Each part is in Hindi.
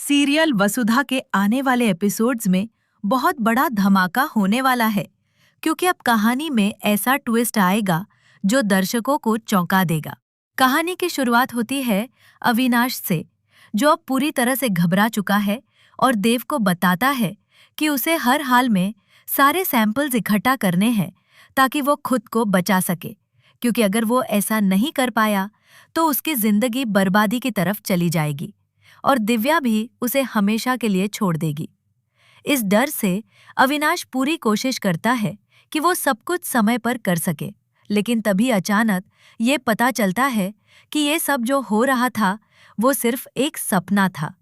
सीरियल वसुधा के आने वाले एपिसोड्स में बहुत बड़ा धमाका होने वाला है, क्योंकि अब कहानी में ऐसा ट्विस्ट आएगा जो दर्शकों को चौंका देगा। कहानी की शुरुआत होती है अविनाश से, जो अब पूरी तरह से घबरा चुका है और देव को बताता है कि उसे हर हाल में सारे सैंपल्स इकट्ठा करने हैं ताकि वो खुद को बचा सके, क्योंकि अगर वो ऐसा नहीं कर पाया तो उसकी जिंदगी बर्बादी की तरफ चली जाएगी और दिव्या भी उसे हमेशा के लिए छोड़ देगी। इस डर से अविनाश पूरी कोशिश करता है कि वो सब कुछ समय पर कर सके, लेकिन तभी अचानक ये पता चलता है कि ये सब जो हो रहा था वो सिर्फ एक सपना था।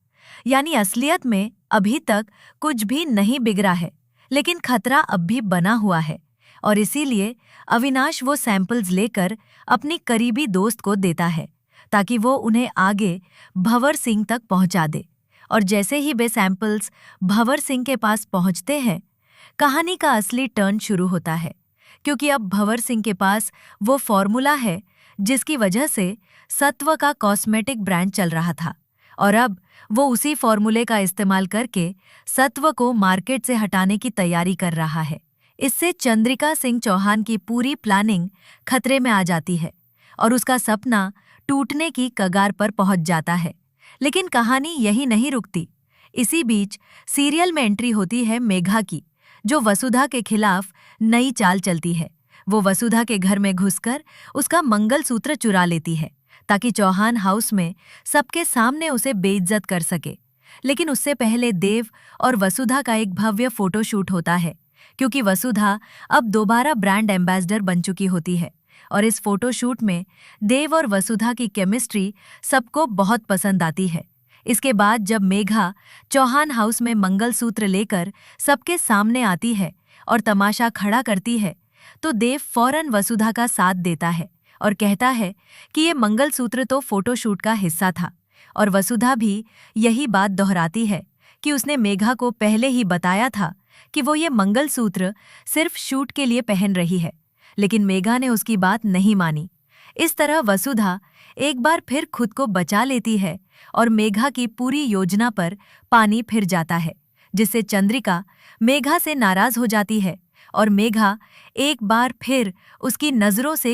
यानी असलियत में अभी तक कुछ भी नहीं बिगड़ा है, लेकिन खतरा अब भी बना हुआ है और इसीलिए अविनाश वो सैंपल्स लेकर अपनी करीबी दोस्त को देता है ताकि वो उन्हें आगे भंवर सिंह तक पहुंचा दे। और जैसे ही वे सैंपल्स भंवर सिंह के पास पहुंचते हैं, कहानी का असली टर्न शुरू होता है, क्योंकि अब भंवर सिंह के पास वो फॉर्मूला है जिसकी वजह से सत्व का कॉस्मेटिक ब्रांड चल रहा था और अब वो उसी फॉर्मूले का इस्तेमाल करके सत्व को मार्केट से हटाने की तैयारी कर रहा है। इससे चंद्रिका सिंह चौहान की पूरी प्लानिंग खतरे में आ जाती है और उसका सपना टूटने की कगार पर पहुंच जाता है। लेकिन कहानी यही नहीं रुकती। इसी बीच सीरियल में एंट्री होती है मेघा की, जो वसुधा के खिलाफ नई चाल चलती है। वो वसुधा के घर में घुसकर उसका मंगलसूत्र चुरा लेती है ताकि चौहान हाउस में सबके सामने उसे बेइज्जत कर सके। लेकिन उससे पहले देव और वसुधा का एक भव्य फोटोशूट होता है, क्योंकि वसुधा अब दोबारा ब्रांड एम्बेसडर बन चुकी होती है और इस फोटोशूट में देव और वसुधा की केमिस्ट्री सबको बहुत पसंद आती है। इसके बाद जब मेघा चौहान हाउस में मंगलसूत्र लेकर सबके सामने आती है और तमाशा खड़ा करती है, तो देव फौरन वसुधा का साथ देता है और कहता है कि ये मंगलसूत्र तो फोटोशूट का हिस्सा था। और वसुधा भी यही बात दोहराती है कि उसने मेघा को पहले ही बताया था कि वो ये मंगलसूत्र सिर्फ शूट के लिए पहन रही है, लेकिन मेघा ने उसकी बात नहीं मानी। इस तरह वसुधा एक बार फिर खुद को बचा लेती है और मेघा की पूरी योजना पर पानी फिर जाता है, जिससे चंद्रिका मेघा से नाराज हो जाती है और मेघा एक बार फिर उसकी नजरों से